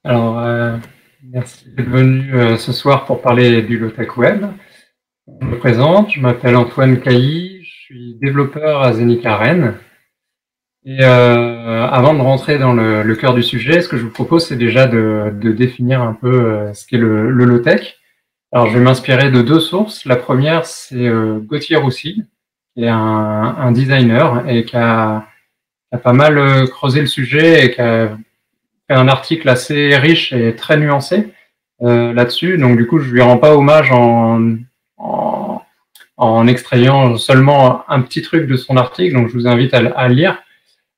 Alors, merci d'être venu ce soir pour parler du low-tech web. Je me présente, je m'appelle Antoine Cailly, je suis développeur à Zenica Rennes. Et avant de rentrer dans le cœur du sujet, ce que je vous propose, c'est déjà de définir un peu ce qu'est le low-tech. Alors, je vais m'inspirer de deux sources. La première, c'est Gauthier Roussy, qui est un designer et qui a pas mal creusé le sujet et qui a fait un article assez riche et très nuancé là-dessus. Donc du coup, je lui rends pas hommage en, en extrayant seulement un petit truc de son article. Donc je vous invite à le lire.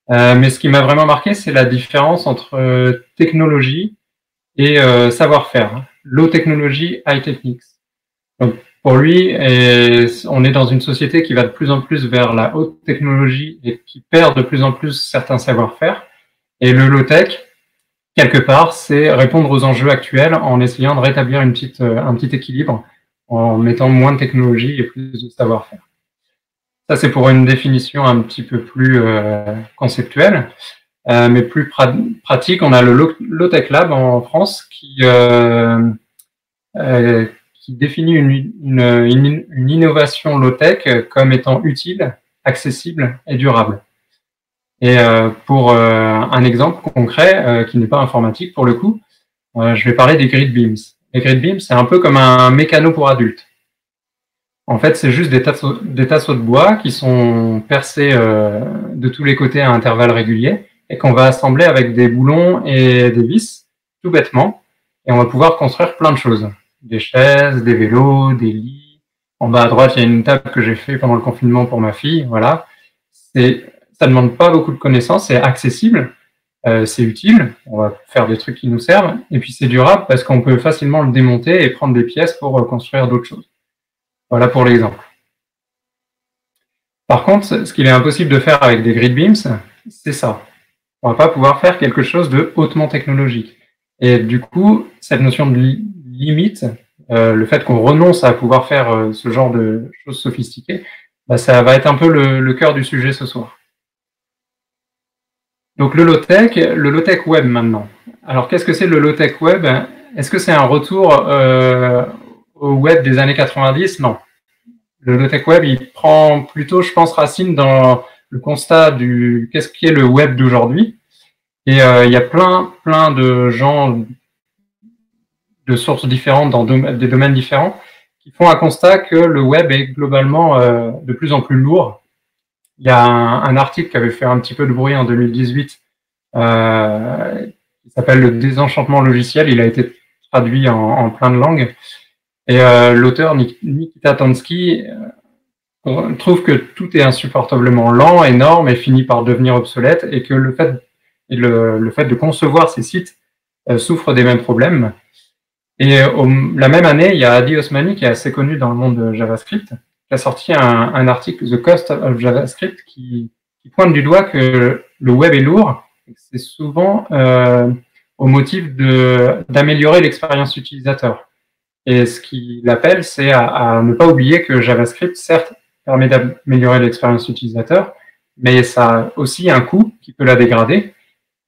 Mais ce qui m'a vraiment marqué, c'est la différence entre technologie et savoir-faire. Low technology, high techniques. Donc pour lui, on est dans une société qui va de plus en plus vers la haute technologie et qui perd de plus en plus certains savoir-faire. Et le low tech, quelque part, c'est répondre aux enjeux actuels en essayant de rétablir un petit équilibre en mettant moins de technologie et plus de savoir-faire. Ça, c'est pour une définition un petit peu plus conceptuelle, mais plus pratique. On a le Low Tech Lab en France qui définit une innovation low-tech comme étant utile, accessible et durable. Et pour un exemple concret qui n'est pas informatique pour le coup, je vais parler des grid beams. Les grid beams, c'est un peu comme un mécano pour adultes. En fait, c'est juste des tasseaux de bois qui sont percés de tous les côtés à intervalles réguliers et qu'on va assembler avec des boulons et des vis, tout bêtement. Et on va pouvoir construire plein de choses. Des chaises, des vélos, des lits. En bas à droite, il y a une table que j'ai fait pendant le confinement pour ma fille. Voilà. Ça demande pas beaucoup de connaissances, c'est accessible, c'est utile, on va faire des trucs qui nous servent, et puis c'est durable parce qu'on peut facilement le démonter et prendre des pièces pour construire d'autres choses. Voilà pour l'exemple. Par contre, ce qu'il est impossible de faire avec des grid beams, c'est ça. On va pas pouvoir faire quelque chose de hautement technologique. Et du coup, cette notion de limite, le fait qu'on renonce à pouvoir faire ce genre de choses sophistiquées, bah, ça va être un peu le cœur du sujet ce soir. Donc le low-tech web maintenant. Alors qu'est-ce que c'est le low-tech web? Est-ce que c'est un retour au web des années 90? Non. Le low-tech web, il prend plutôt, je pense, racine dans le constat du qu'est-ce qui est le web d'aujourd'hui. Et il y a plein de gens de sources différentes dans des domaines différents qui font un constat que le web est globalement de plus en plus lourd. Il y a un article qui avait fait un petit peu de bruit en 2018 qui s'appelle Le désenchantement logiciel. Il a été traduit en plein de langues. Et l'auteur Nikita Tansky trouve que tout est insupportablement lent, énorme et finit par devenir obsolète et que le fait de concevoir ces sites souffre des mêmes problèmes. Et la même année, il y a Adi Osmani, qui est assez connu dans le monde de JavaScript, qui a sorti un article, The Cost of JavaScript, qui pointe du doigt que le web est lourd, et que c'est souvent au motif d'améliorer l'expérience utilisateur. Et ce qu'il appelle, c'est à ne pas oublier que JavaScript, certes, permet d'améliorer l'expérience utilisateur, mais ça a aussi un coût qui peut la dégrader.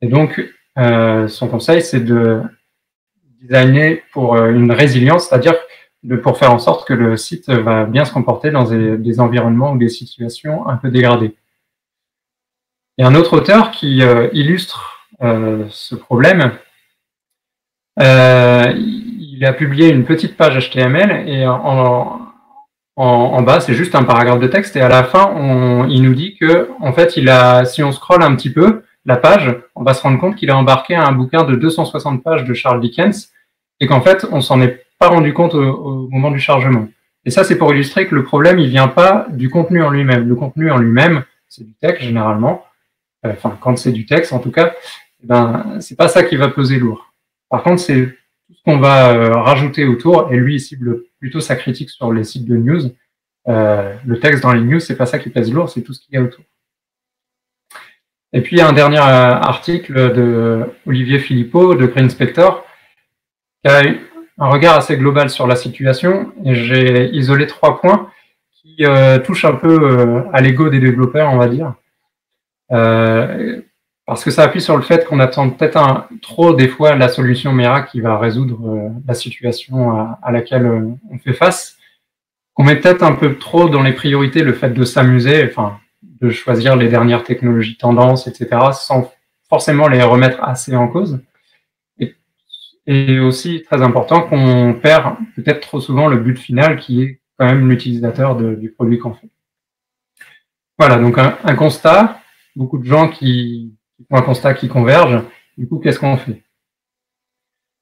Et donc, son conseil, c'est de designer pour une résilience, c'est-à-dire pour faire en sorte que le site va bien se comporter dans des environnements ou des situations un peu dégradées. Il y a un autre auteur qui illustre ce problème. Il a publié une petite page HTML et en bas, c'est juste un paragraphe de texte et à la fin, il nous dit que, en fait, si on scrolle un petit peu la page, on va se rendre compte qu'il a embarqué un bouquin de 260 pages de Charles Dickens et qu'en fait, on s'en est pas rendu compte au moment du chargement. Et ça, c'est pour illustrer que le problème, il vient pas du contenu en lui-même. Le contenu en lui-même, c'est du texte généralement. Enfin, quand c'est du texte, en tout cas, ben, c'est pas ça qui va peser lourd. Par contre, c'est tout ce qu'on va rajouter autour, et lui, il cible plutôt sa critique sur les sites de news. Le texte dans les news, c'est pas ça qui pèse lourd, c'est tout ce qu'il y a autour. Et puis, il y a un dernier article de Olivier Philippot, de Green Spector, qui a un regard assez global sur la situation, et j'ai isolé 3 points qui touchent un peu à l'ego des développeurs, on va dire. Parce que ça appuie sur le fait qu'on attend peut-être trop des fois la solution miracle qui va résoudre la situation à laquelle on fait face. On met peut-être un peu trop dans les priorités le fait de s'amuser, enfin, de choisir les dernières technologies tendances, etc., sans forcément les remettre assez en cause. Et aussi, très important, qu'on perd peut-être trop souvent le but final qui est quand même l'utilisateur du produit qu'on fait. Voilà, donc un constat, beaucoup de gens qui font un constat qui converge. Du coup, qu'est-ce qu'on fait?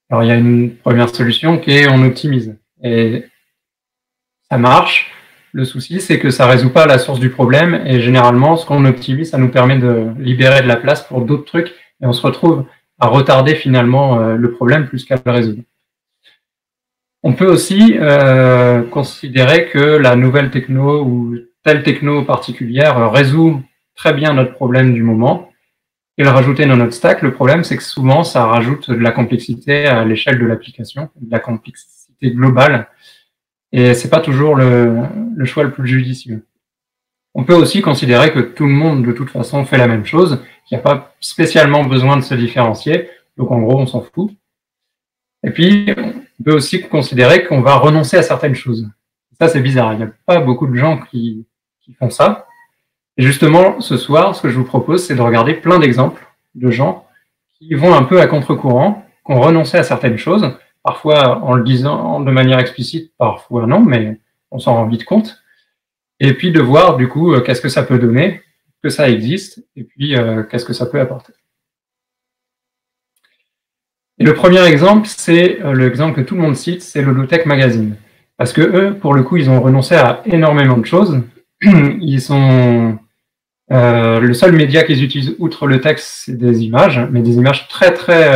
Alors, il y a une première solution qui est on optimise. Et ça marche. Le souci, c'est que ça résout pas la source du problème. Et généralement, ce qu'on optimise, ça nous permet de libérer de la place pour d'autres trucs. Et on se retrouve à retarder finalement le problème plus qu'à le résoudre. On peut aussi considérer que la nouvelle techno ou telle techno particulière résout très bien notre problème du moment et le rajouter dans notre stack. Le problème, c'est que souvent, ça rajoute de la complexité à l'échelle de l'application, de la complexité globale, et c'est pas toujours le choix le plus judicieux. On peut aussi considérer que tout le monde, de toute façon, fait la même chose, qu'il n'y a pas spécialement besoin de se différencier, donc en gros, on s'en fout. Et puis, on peut aussi considérer qu'on va renoncer à certaines choses. Ça, c'est bizarre. Il n'y a pas beaucoup de gens qui font ça. Et justement, ce soir, ce que je vous propose, c'est de regarder plein d'exemples de gens qui vont un peu à contre-courant, qui ont renoncé à certaines choses, parfois en le disant de manière explicite, parfois non, mais on s'en rend vite compte. Et puis de voir, du coup, qu'est-ce que ça peut donner, que ça existe, et puis qu'est-ce que ça peut apporter. Et le premier exemple, c'est l'exemple que tout le monde cite, c'est le Low-Tech Magazine. Parce que eux, pour le coup, ils ont renoncé à énormément de choses. Ils sont le seul média qu'ils utilisent, outre le texte, c'est des images, mais des images très très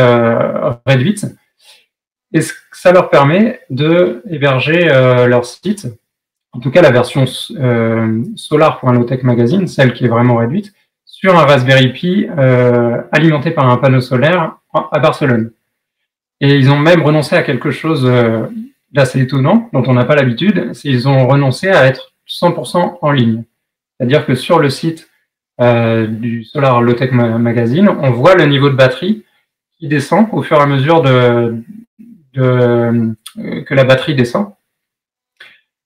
réduites. Et ça leur permet de héberger leur site, en tout cas la version solar.lowtech magazine, celle qui est vraiment réduite, sur un Raspberry Pi alimenté par un panneau solaire à Barcelone. Et ils ont même renoncé à quelque chose d'assez étonnant, dont on n'a pas l'habitude, c'est qu'ils ont renoncé à être 100% en ligne. C'est-à-dire que sur le site du Solar Low-Tech Magazine, on voit le niveau de batterie qui descend au fur et à mesure que la batterie descend.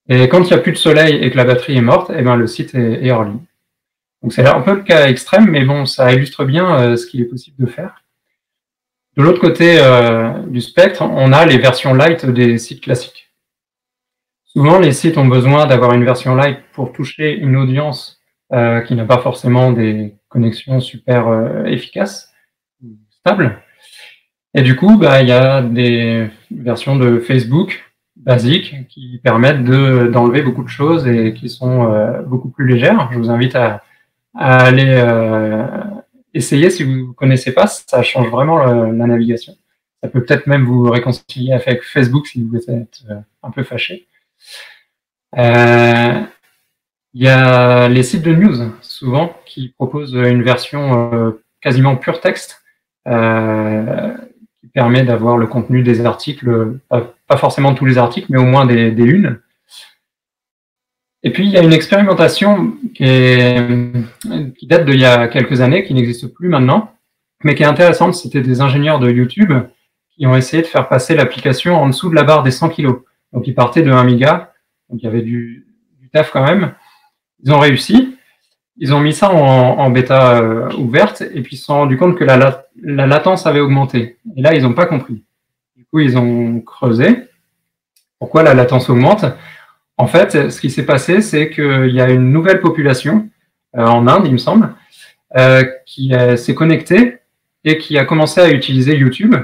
Et quand il n'y a plus de soleil et que la batterie est morte, eh ben, le site est hors ligne. Donc c'est un peu le cas extrême, mais bon, ça illustre bien ce qu'il est possible de faire. De l'autre côté du spectre, on a les versions light des sites classiques. Souvent, les sites ont besoin d'avoir une version light pour toucher une audience qui n'a pas forcément des connexions super efficaces, stables. Et du coup, il y a des versions de Facebook basiques qui permettent d'enlever beaucoup de choses et qui sont beaucoup plus légères. Je vous invite à aller essayer si vous ne connaissez pas, ça change vraiment la navigation. Ça peut peut-être même vous réconcilier avec Facebook si vous êtes un peu fâché. Il y a les sites de news, souvent, qui proposent une version quasiment pure texte, qui permet d'avoir le contenu des articles, pas forcément tous les articles, mais au moins des unes. Et puis, il y a une expérimentation qui date d'il y a quelques années, qui n'existe plus maintenant, mais qui est intéressante. C'était des ingénieurs de YouTube qui ont essayé de faire passer l'application en dessous de la barre des 100 kg. Donc, ils partaient de 1 méga, donc il y avait du taf quand même. Ils ont réussi. Ils ont mis ça en bêta ouverte, et puis ils se sont rendus compte que la latence avait augmenté. Et là, ils n'ont pas compris. Du coup, ils ont creusé. Pourquoi la latence augmente ? En fait, ce qui s'est passé, c'est qu'il y a une nouvelle population en Inde, il me semble, qui s'est connectée et qui a commencé à utiliser YouTube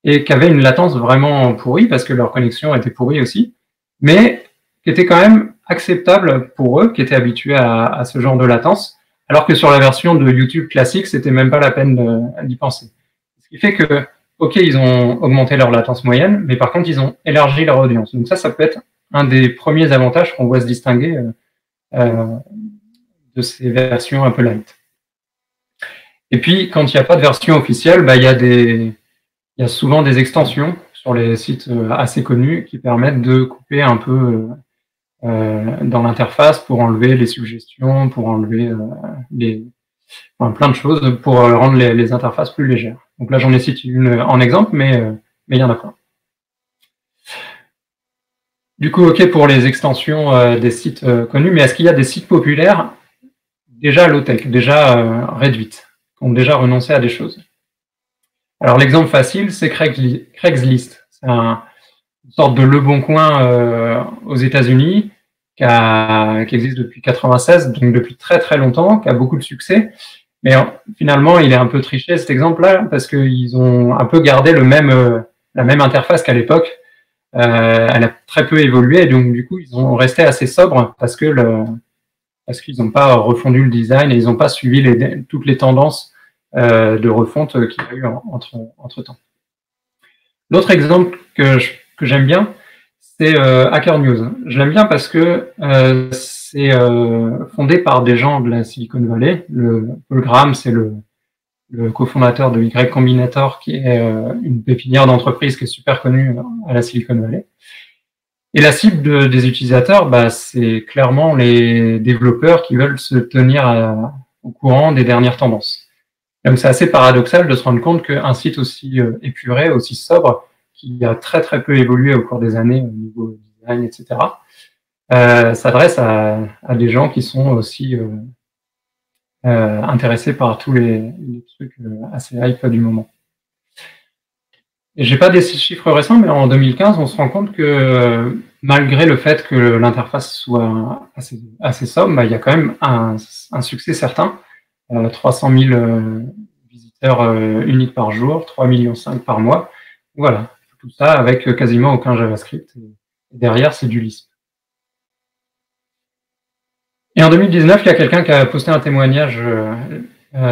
et qui avait une latence vraiment pourrie parce que leur connexion était pourrie aussi, mais qui était quand même acceptable pour eux, qui étaient habitués à ce genre de latence, alors que sur la version de YouTube classique, c'était même pas la peine d'y penser. Ce qui fait que, ok, ils ont augmenté leur latence moyenne, mais par contre, ils ont élargi leur audience. Donc ça peut être un des premiers avantages qu'on voit se distinguer de ces versions un peu light. Et puis, quand il n'y a pas de version officielle, il y a souvent des extensions sur les sites assez connus qui permettent de couper un peu dans l'interface pour enlever les suggestions, pour enlever Enfin, plein de choses pour rendre les interfaces plus légères. Donc là, j'en ai cité une en exemple, mais il y en a plein. Du coup, OK pour les extensions des sites connus, mais est-ce qu'il y a des sites populaires déjà low-tech, déjà réduites, qui ont déjà renoncé à des choses? Alors l'exemple facile, c'est Craigslist. C'est une sorte de Le Bon Coin aux États-Unis qui existe depuis 96, donc depuis très très longtemps, qui a beaucoup de succès. Mais finalement, il est un peu triché cet exemple-là parce qu'ils ont un peu gardé la même interface qu'à l'époque. Elle a très peu évolué, donc du coup, ils ont resté assez sobres parce qu'ils n'ont pas refondu le design et ils n'ont pas suivi toutes les tendances de refonte qu'il y a eu entre temps. L'autre exemple que j'aime bien, c'est Hacker News. Je l'aime bien parce que c'est fondé par des gens de la Silicon Valley. Paul Graham, c'est le cofondateur de Y Combinator, qui est une pépinière d'entreprise qui est super connue à la Silicon Valley. Et la cible des utilisateurs, c'est clairement les développeurs qui veulent se tenir au courant des dernières tendances. Donc c'est assez paradoxal de se rendre compte qu'un site aussi épuré, aussi sobre, qui a très très peu évolué au cours des années au niveau design, etc., s'adresse à des gens qui sont aussi intéressés par tous les trucs assez hype du moment. Et j'ai pas des chiffres récents, mais en 2015, on se rend compte que malgré le fait que l'interface soit assez sobre, il y a quand même un succès certain. 300 000 visiteurs uniques par jour, 3,5 millions par mois. Voilà, tout ça avec quasiment aucun JavaScript. Et derrière, c'est du Lisp. Et en 2019, il y a quelqu'un qui a posté un témoignage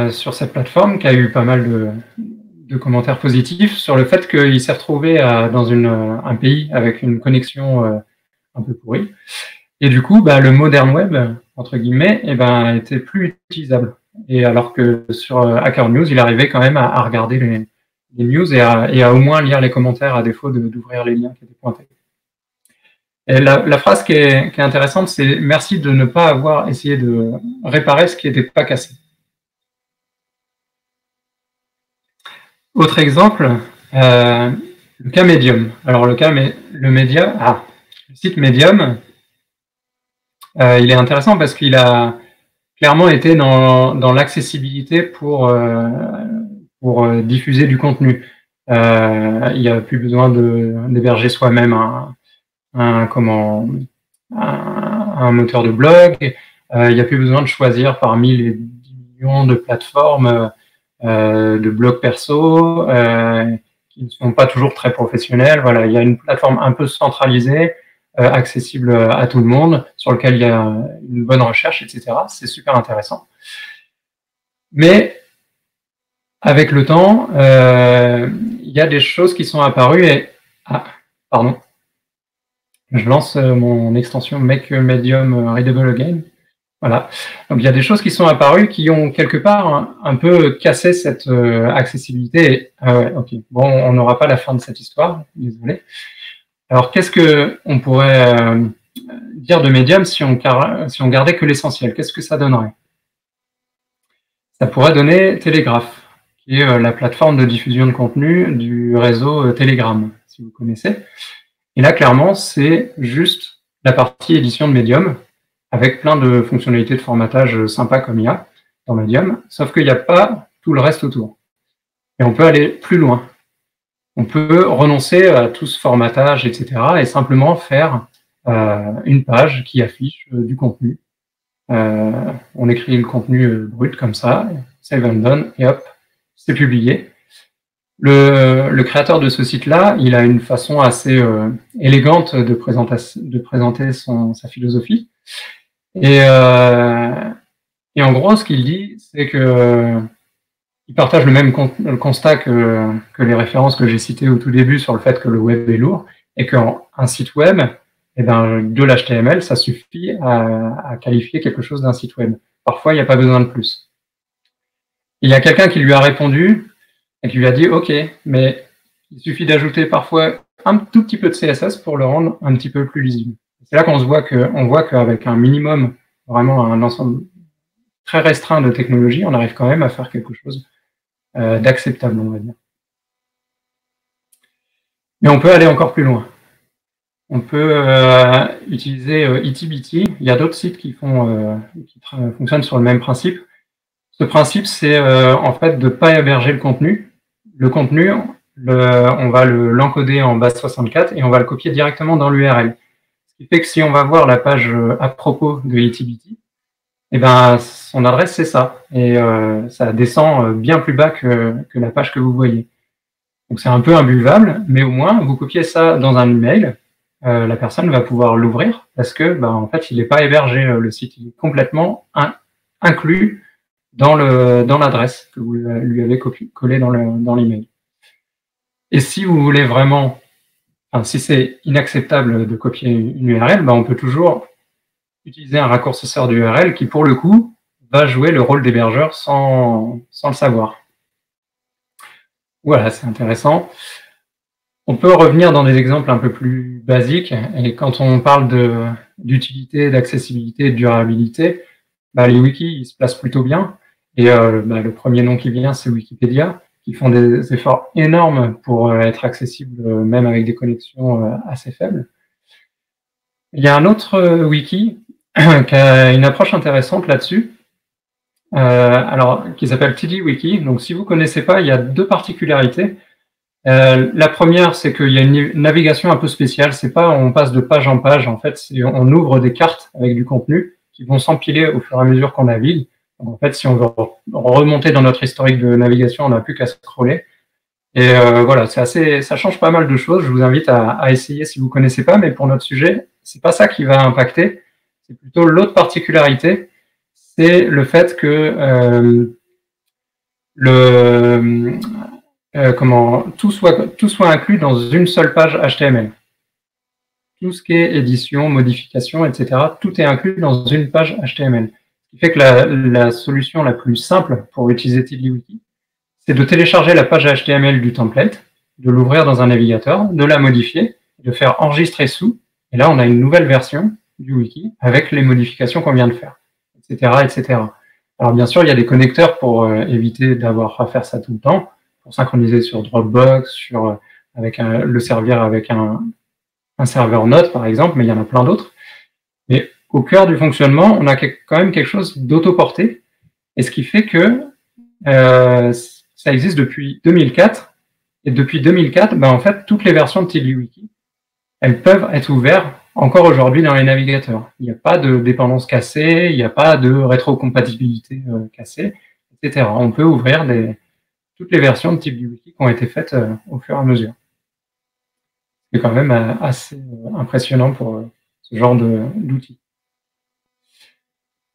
sur cette plateforme, qui a eu pas mal de commentaires positifs sur le fait qu'il s'est retrouvé dans un pays avec une connexion un peu pourrie. Et du coup, le modern web, entre guillemets, était plus utilisable. Et alors que sur Hacker News, il arrivait quand même à regarder les news et à au moins lire les commentaires à défaut d'ouvrir les liens qui étaient pointés. Et la phrase qui est intéressante, c'est « Merci de ne pas avoir essayé de réparer ce qui n'était pas cassé ». Autre exemple, le cas Medium. Alors le site Medium, il est intéressant parce qu'il a clairement été dans l'accessibilité pour diffuser du contenu. Il n'y a plus besoin d'héberger soi-même un moteur de blog. Il n'y a plus besoin de choisir parmi les 10 millions de plateformes de blogs perso qui ne sont pas toujours très professionnels. Voilà, il y a une plateforme un peu centralisée, accessible à tout le monde, sur lequel il y a une bonne recherche, etc. C'est super intéressant. Mais avec le temps, il y a des choses qui sont apparues et... Ah, pardon. Je lance mon extension Make Medium Readable Again. Voilà. Donc il y a des choses qui sont apparues qui ont quelque part un peu cassé cette accessibilité. Ah ouais, ok. Bon, on n'aura pas la fin de cette histoire, désolé. Alors qu'est-ce qu'on pourrait dire de Medium si on gardait que l'essentiel? Qu'est-ce que ça donnerait? Ça pourrait donner Telegraph, qui est la plateforme de diffusion de contenu du réseau Telegram, si vous connaissez. Et là, clairement, c'est juste la partie édition de Medium, avec plein de fonctionnalités de formatage sympas comme il y a dans Medium, sauf qu'il n'y a pas tout le reste autour. Et on peut aller plus loin. On peut renoncer à tout ce formatage, etc., et simplement faire une page qui affiche du contenu. On écrit le contenu brut comme ça, save and done, et hop, c'est publié. Le créateur de ce site-là, il a une façon assez élégante de présenter sa philosophie. Et en gros, ce qu'il dit, c'est que il partage le même constat que les références que j'ai citées au tout début sur le fait que le web est lourd, et qu'un site web, de l'HTML, ça suffit à qualifier quelque chose d'un site web. Parfois, il n'y a pas besoin de plus. Il y a quelqu'un qui lui a répondu et qui lui a dit « Ok, mais il suffit d'ajouter parfois un tout petit peu de CSS pour le rendre un petit peu plus lisible. » C'est là qu'on voit qu'avec un minimum, vraiment un ensemble très restreint de technologie, on arrive quand même à faire quelque chose d'acceptable, on va dire. Mais on peut aller encore plus loin. On peut utiliser ITBT. Il y a d'autres sites qui fonctionnent sur le même principe. Ce principe, c'est en fait de ne pas héberger le contenu. Le contenu, on va l'encoder en base 64 et on va le copier directement dans l'URL. Ce qui fait que si on va voir la page à propos de ITBT, eh ben, son adresse, c'est ça. Et ça descend bien plus bas que la page que vous voyez. Donc c'est un peu imbuvable, mais au moins, vous copiez ça dans un email, la personne va pouvoir l'ouvrir parce que, en fait, il n'est pas hébergé, le site. Il est complètement inclus dans l'adresse que vous lui avez collée dans l'email. Et si vous voulez vraiment, si c'est inacceptable de copier une URL, on peut toujours utiliser un raccourcisseur d'URL qui, pour le coup, va jouer le rôle d'hébergeur sans le savoir. Voilà, c'est intéressant. On peut revenir dans des exemples un peu plus basiques. Et quand on parle d'utilité, d'accessibilité, de durabilité, les wikis ils se placent plutôt bien. Et le premier nom qui vient, c'est Wikipédia, qui font des efforts énormes pour être accessibles, même avec des connexions assez faibles. Il y a un autre wiki qui a une approche intéressante là-dessus, qui s'appelle TiddlyWiki. Donc, si vous ne connaissez pas, il y a deux particularités. La première, c'est qu'il y a une navigation un peu spéciale. C'est pas on passe de page en page. En fait, on ouvre des cartes avec du contenu qui vont s'empiler au fur et à mesure qu'on navigue. Donc, en fait, si on veut remonter dans notre historique de navigation, on n'a plus qu'à scroller. Et voilà, ça change pas mal de choses. Je vous invite à essayer si vous ne connaissez pas, mais pour notre sujet, c'est pas ça qui va impacter. C'est plutôt l'autre particularité, c'est le fait que tout soit inclus dans une seule page HTML. Tout ce qui est édition, modification, etc., tout est inclus dans une page HTML. Ce qui fait que la solution la plus simple pour utiliser TiddlyWiki, c'est de télécharger la page HTML du template, de l'ouvrir dans un navigateur, de la modifier, de faire enregistrer sous, et là on a une nouvelle version du wiki avec les modifications qu'on vient de faire, etc., etc. Alors bien sûr, il y a des connecteurs pour éviter d'avoir à faire ça tout le temps, pour synchroniser sur Dropbox, le servir avec un serveur Node par exemple, mais il y en a plein d'autres. Mais au cœur du fonctionnement, on a quand même quelque chose d'auto-porté, et ce qui fait que ça existe depuis 2004, et depuis 2004, en fait, toutes les versions de TiddlyWiki, elles peuvent être ouvertes encore aujourd'hui dans les navigateurs. Il n'y a pas de dépendance cassée, il n'y a pas de rétrocompatibilité cassée, etc. On peut ouvrir toutes les versions de TiddlyWiki qui ont été faites au fur et à mesure. C'est quand même assez impressionnant pour ce genre d'outils.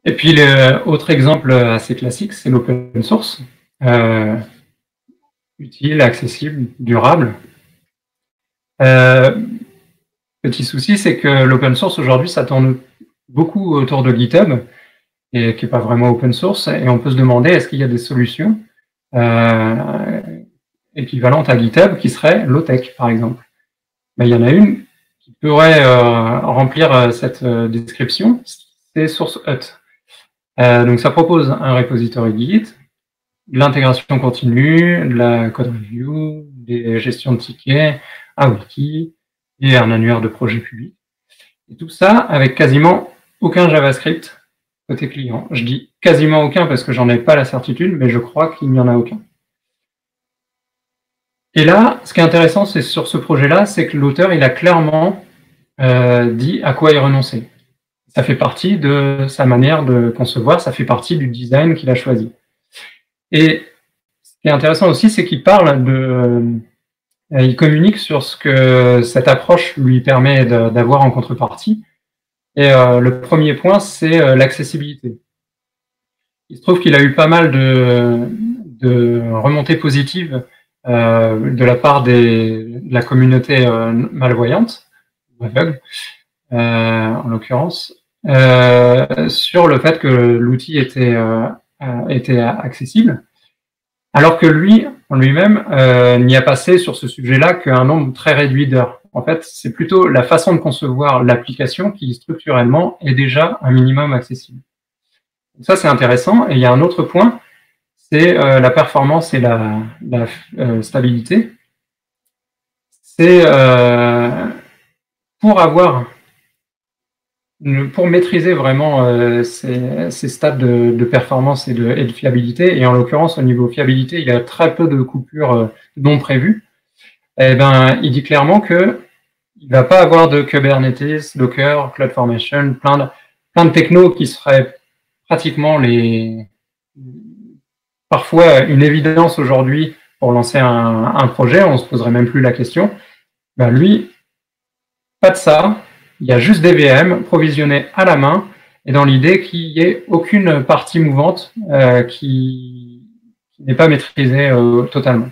Et puis, l'autre exemple assez classique, c'est l'open source. Utile, accessible, durable. Petit souci, c'est que l'open source aujourd'hui, ça tourne beaucoup autour de GitHub, et qui n'est pas vraiment open source, et on peut se demander est-ce qu'il y a des solutions équivalentes à GitHub qui seraient low-tech, par exemple. Il y en a une qui pourrait remplir cette description, c'est SourceHut. Donc ça propose un repository Git, de l'intégration continue, de la code review, des gestions de tickets, un wiki et un annuaire de projets publics. Et tout ça avec quasiment aucun JavaScript côté client. Je dis quasiment aucun parce que j'en ai pas la certitude, mais je crois qu'il n'y en a aucun. Et là, ce qui est intéressant, c'est sur ce projet-là, c'est que l'auteur, il a clairement dit à quoi il renonçait. Ça fait partie de sa manière de concevoir, ça fait partie du design qu'il a choisi. Et ce qui est intéressant aussi, c'est qu'il il communique sur ce que cette approche lui permet d'avoir en contrepartie. Et le premier point, c'est l'accessibilité. Il se trouve qu'il a eu pas mal de remontées positives de la part de la communauté malvoyante, ou aveugle, en l'occurrence, sur le fait que l'outil était accessible, alors que lui, en lui-même, n'y a passé sur ce sujet-là qu'un nombre très réduit d'heures. En fait, c'est plutôt la façon de concevoir l'application qui, structurellement, est déjà un minimum accessible. Ça, c'est intéressant. Et il y a un autre point, c'est la performance et la stabilité. C'est pour maîtriser vraiment ces stades de performance et de fiabilité, et en l'occurrence, au niveau fiabilité, il y a très peu de coupures non prévues. Eh ben, il dit clairement que il va pas avoir de Kubernetes, Docker, CloudFormation, plein de technos qui seraient pratiquement parfois une évidence aujourd'hui pour lancer un projet, on se poserait même plus la question. Ben lui, pas de ça. Il y a juste des VM provisionnés à la main et dans l'idée qu'il n'y ait aucune partie mouvante qui n'est pas maîtrisée totalement.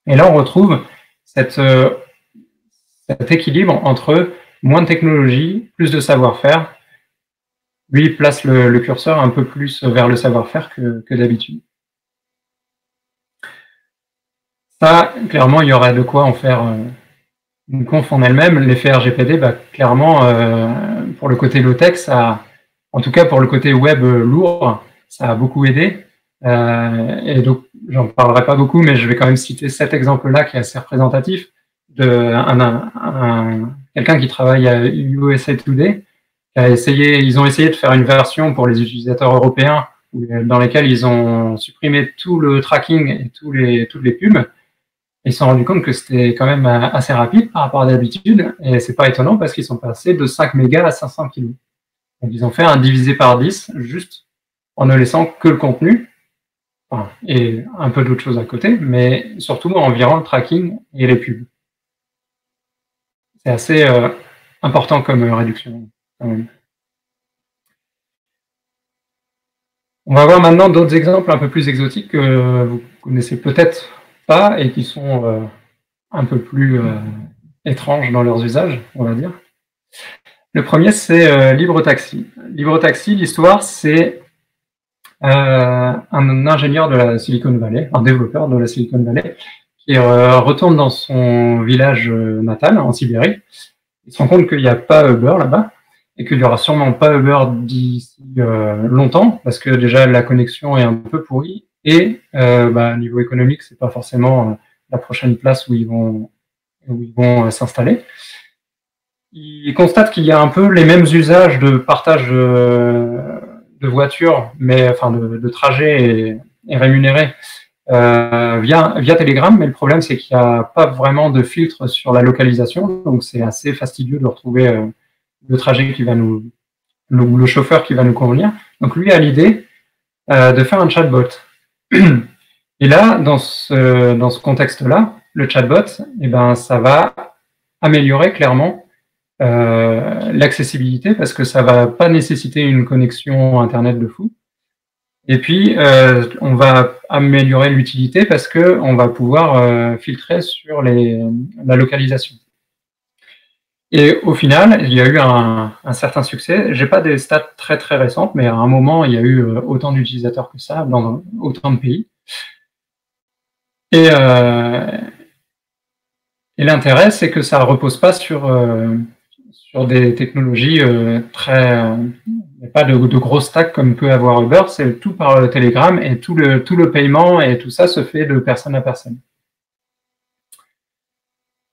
Et là, on retrouve cet équilibre entre moins de technologie, plus de savoir-faire. Lui, il place le curseur un peu plus vers le savoir-faire que d'habitude. Ça, clairement, il y aurait de quoi en faire une conf en elle-même. L'effet RGPD, bah, clairement, pour le côté low-tech, en tout cas pour le côté web lourd, ça a beaucoup aidé. Et donc, j'en parlerai pas beaucoup, mais je vais quand même citer cet exemple-là qui est assez représentatif de quelqu'un qui travaille à USA Today. Ils ont essayé de faire une version pour les utilisateurs européens dans lesquels ils ont supprimé tout le tracking et toutes les pubs. Ils se sont rendus compte que c'était quand même assez rapide par rapport à d'habitude, et c'est pas étonnant parce qu'ils sont passés de 5 mégas à 500 kilos. Donc ils ont fait un divisé par 10 juste en ne laissant que le contenu, et un peu d'autres choses à côté, mais surtout en virant le tracking et les pubs. C'est assez important comme réduction quand même. On va voir maintenant d'autres exemples un peu plus exotiques que vous connaissez peut-être pas et qui sont un peu plus étranges dans leurs usages, on va dire. Le premier, c'est LibreTaxi. LibreTaxi, l'histoire, c'est un ingénieur de la Silicon Valley, un développeur de la Silicon Valley, qui retourne dans son village natal, en Sibérie. Il se rend compte qu'il n'y a pas Uber là-bas, et qu'il n'y aura sûrement pas Uber d'ici longtemps, parce que déjà la connexion est un peu pourrie, et niveau économique, c'est pas forcément la prochaine place où ils vont s'installer. Il constate qu'il y a un peu les mêmes usages de partage de voitures, mais enfin de trajets et rémunérés via Telegram, mais le problème c'est qu'il n'y a pas vraiment de filtre sur la localisation, donc c'est assez fastidieux de retrouver le trajet qui va le chauffeur qui va nous convenir. Donc lui a l'idée de faire un chatbot. Et là, dans ce contexte-là, le chatbot, ça va améliorer clairement l'accessibilité parce que ça va pas nécessiter une connexion Internet de fou. Et puis, on va améliorer l'utilité parce que on va pouvoir filtrer sur la localisation. Et au final, il y a eu un certain succès. J'ai pas des stats très très récentes, mais à un moment, il y a eu autant d'utilisateurs que ça dans autant de pays. Et l'intérêt, c'est que ça repose pas sur des technologies pas de gros stacks comme peut avoir Uber, c'est tout par Telegram et tout le paiement et tout ça se fait de personne à personne.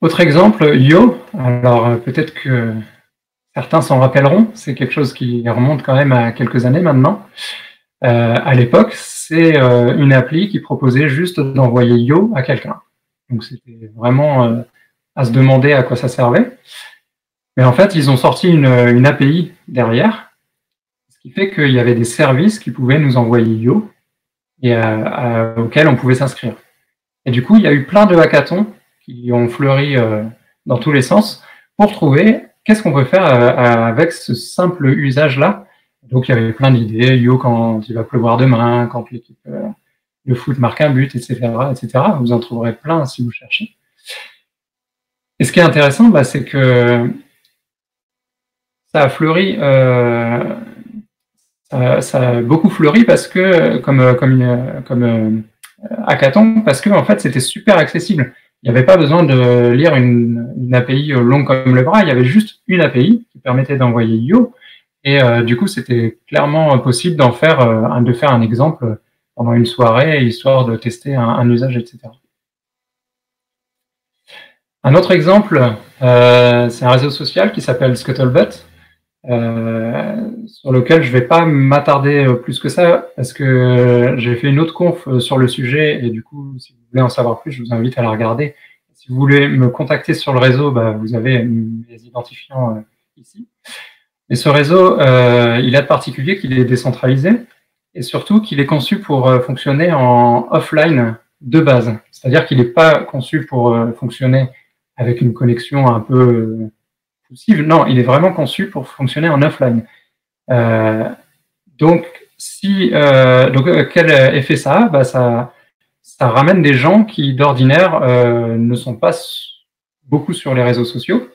Autre exemple, Yo. Alors peut-être que certains s'en rappelleront, c'est quelque chose qui remonte quand même à quelques années maintenant. À l'époque, c'est une appli qui proposait juste d'envoyer Yo à quelqu'un. Donc c'était vraiment à se demander à quoi ça servait. Mais en fait, ils ont sorti une API derrière, ce qui fait qu'il y avait des services qui pouvaient nous envoyer Yo et auxquels on pouvait s'inscrire. Et du coup, il y a eu plein de hackathons qui ont fleuri dans tous les sens pour trouver qu'est-ce qu'on peut faire avec ce simple usage-là. Donc, il y avait plein d'idées. Yo quand il va pleuvoir demain, quand l'équipe de foot marque un but, etc., etc. Vous en trouverez plein si vous cherchez. Et ce qui est intéressant, c'est que ça a fleuri, ça a beaucoup fleuri parce que comme hackathon, parce que en fait c'était super accessible. Il n'y avait pas besoin de lire une API longue comme le bras. Il y avait juste une API qui permettait d'envoyer Yo Et du coup, c'était clairement possible de faire un exemple pendant une soirée, histoire de tester un usage, etc. Un autre exemple, c'est un réseau social qui s'appelle Scuttlebutt, sur lequel je ne vais pas m'attarder plus que ça, parce que j'ai fait une autre conf sur le sujet, et du coup, si vous voulez en savoir plus, je vous invite à la regarder. Si vous voulez me contacter sur le réseau, vous avez mes identifiants ici. Et ce réseau, il a de particulier qu'il est décentralisé, et surtout qu'il est conçu pour fonctionner en offline de base. C'est-à-dire qu'il n'est pas conçu pour fonctionner avec une connexion un peu possible. Non, il est vraiment conçu pour fonctionner en offline. Donc, quel effet ça a? Ça ramène des gens qui, d'ordinaire, ne sont pas beaucoup sur les réseaux sociaux.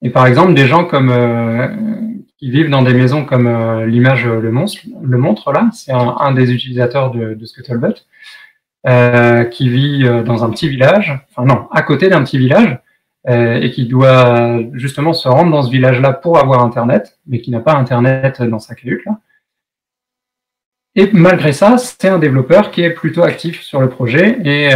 Et par exemple, des gens qui vivent dans des maisons comme l'image le montre là, c'est un des utilisateurs de Scuttlebutt, qui vit dans un petit village, enfin non, à côté d'un petit village, et qui doit justement se rendre dans ce village-là pour avoir Internet, mais qui n'a pas Internet dans sa cahute, là. Et malgré ça, c'est un développeur qui est plutôt actif sur le projet, et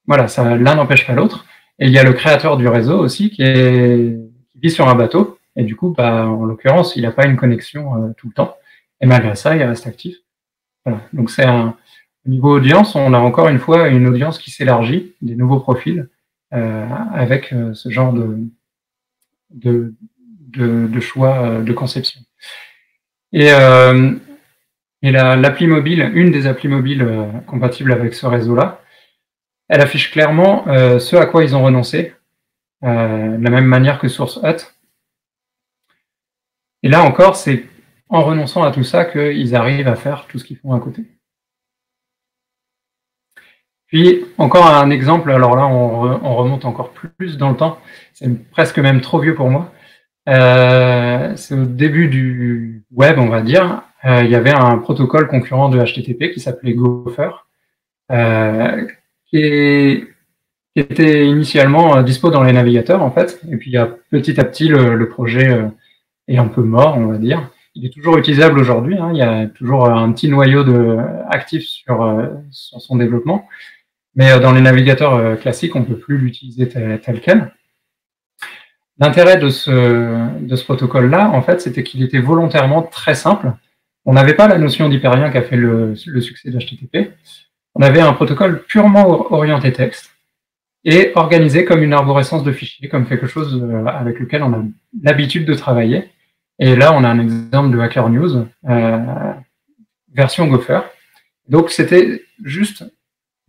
voilà, l'un n'empêche pas l'autre. Et il y a le créateur du réseau aussi qui vit sur un bateau, et du coup, en l'occurrence, il n'a pas une connexion tout le temps, et malgré ça, il reste actif. Voilà. Donc au niveau audience, on a encore une fois une audience qui s'élargit, des nouveaux profils, avec ce genre de choix de conception. Et l'appli mobile, une des applis mobiles compatibles avec ce réseau-là, elle affiche clairement ce à quoi ils ont renoncé, de la même manière que SourceHut. Et là encore, c'est en renonçant à tout ça qu'ils arrivent à faire tout ce qu'ils font à côté. Puis, encore un exemple, alors là, on remonte encore plus dans le temps, c'est presque même trop vieux pour moi. C'est au début du web, on va dire, il y avait un protocole concurrent de HTTP qui s'appelait Gopher, qui était initialement dispo dans les navigateurs, en fait, et puis petit à petit, le projet est un peu mort, on va dire. Il est toujours utilisable aujourd'hui, hein, il y a toujours un petit noyau actif sur son développement, mais dans les navigateurs classiques, on ne peut plus l'utiliser tel quel. L'intérêt de ce protocole-là, en fait, c'était qu'il était volontairement très simple. On n'avait pas la notion d'hyperlien qui a fait le succès de HTTP. On avait un protocole purement orienté texte et organisé comme une arborescence de fichiers, comme quelque chose avec lequel on a l'habitude de travailler. Et là, on a un exemple de Hacker News, version Gopher. Donc, c'était juste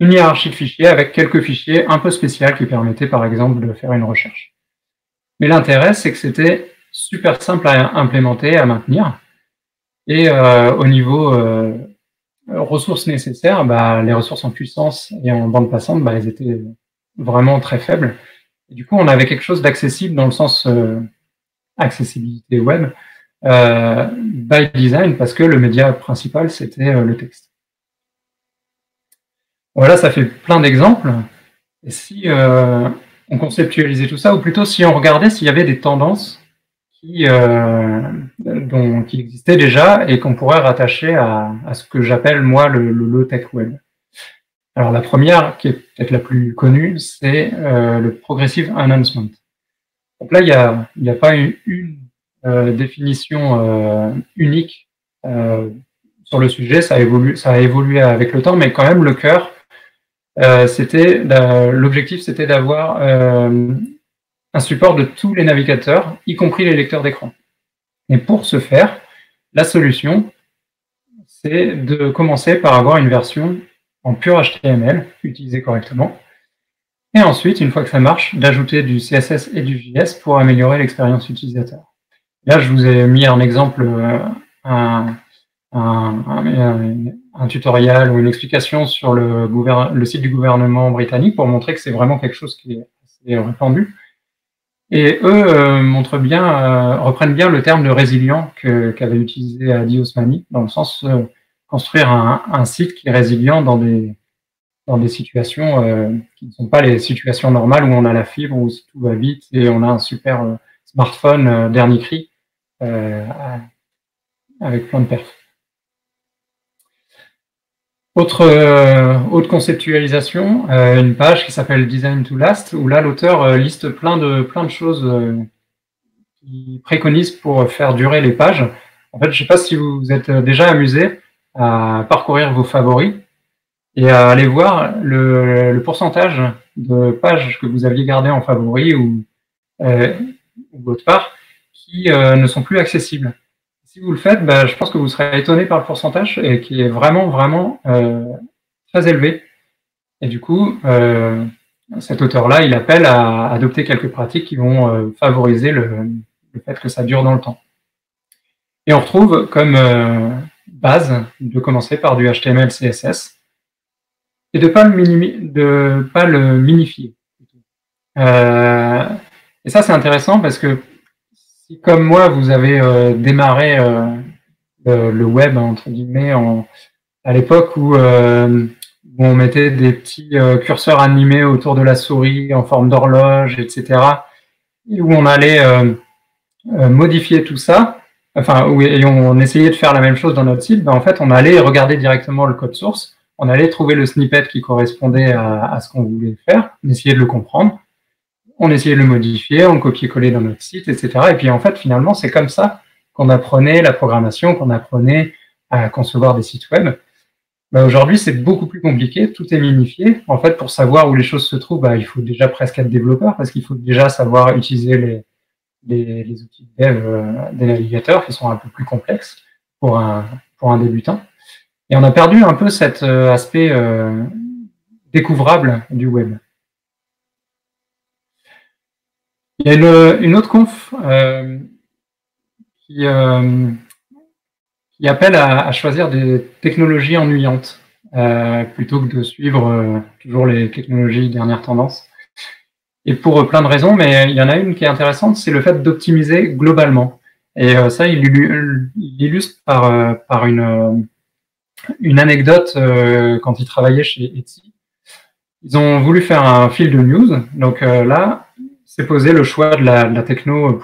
une hiérarchie de fichiers avec quelques fichiers un peu spéciaux qui permettaient, par exemple, de faire une recherche. Mais l'intérêt, c'est que c'était super simple à implémenter, à maintenir. Et au niveau ressources nécessaires, les ressources en puissance et en bande passante, elles étaient vraiment très faibles. Et du coup, on avait quelque chose d'accessible dans le sens accessibilité web, by design, parce que le média principal, c'était le texte. Voilà, ça fait plein d'exemples. Et si on conceptualisait tout ça, ou plutôt si on regardait s'il y avait des tendances qui existaient déjà et qu'on pourrait rattacher à ce que j'appelle, moi, le low-tech web. Alors, la première, qui est peut-être la plus connue, c'est le progressive enhancement. Donc là, il n'y a pas une définition unique sur le sujet, ça a évolué avec le temps, mais quand même, le cœur, l'objectif, c'était d'avoir un support de tous les navigateurs, y compris les lecteurs d'écran. Et pour ce faire, la solution, c'est de commencer par avoir une version en pur HTML, utilisée correctement, et ensuite, une fois que ça marche, d'ajouter du CSS et du JS pour améliorer l'expérience utilisateur. Là, je vous ai mis en exemple un tutoriel ou une explication sur le site du gouvernement britannique pour montrer que c'est vraiment quelque chose qui est assez répandu. Et eux reprennent bien le terme de résilient qu'avait utilisé Adi Osmani, dans le sens construire un site qui est résilient dans des situations qui ne sont pas les situations normales où on a la fibre, où tout va vite et on a un super smartphone dernier cri. avec plein de perfs. Autre conceptualisation, une page qui s'appelle Design to Last, où là l'auteur liste plein de choses qu'il préconise pour faire durer les pages. En fait, je ne sais pas si vous vous êtes déjà amusé à parcourir vos favoris et à aller voir le pourcentage de pages que vous aviez gardées en favoris ou autre part qui ne sont plus accessibles. Si vous le faites, je pense que vous serez étonné par le pourcentage et qui est vraiment très élevé. Et du coup, cet auteur-là, il appelle à adopter quelques pratiques qui vont favoriser le fait que ça dure dans le temps. Et on retrouve comme base de commencer par du HTML, CSS et de pas le minifier. Et ça, c'est intéressant parce que si, comme moi, vous avez démarré le web, entre guillemets, à l'époque où on mettait des petits curseurs animés autour de la souris en forme d'horloge, etc., et où on allait modifier tout ça, et on essayait de faire la même chose dans notre site, en fait, on allait regarder directement le code source, on allait trouver le snippet qui correspondait à ce qu'on voulait faire, on essayait de le comprendre, on essayait de le modifier, on le copiait-collait dans notre site, etc. Et puis en fait, finalement, c'est comme ça qu'on apprenait la programmation, qu'on apprenait à concevoir des sites web. Aujourd'hui, c'est beaucoup plus compliqué, tout est minifié. En fait, pour savoir où les choses se trouvent, il faut déjà presque être développeur, parce qu'il faut déjà savoir utiliser les outils de dev des navigateurs qui sont un peu plus complexes pour un débutant. Et on a perdu un peu cet aspect découvrable du web. Il y a une autre conf qui appelle à choisir des technologies ennuyantes plutôt que de suivre toujours les technologies dernière tendance. Et pour plein de raisons, mais il y en a une qui est intéressante, c'est le fait d'optimiser globalement. Et ça, il illustre par une anecdote quand il travaillait chez Etsy. Ils ont voulu faire un fil de news, donc là, c'est posé le choix de la techno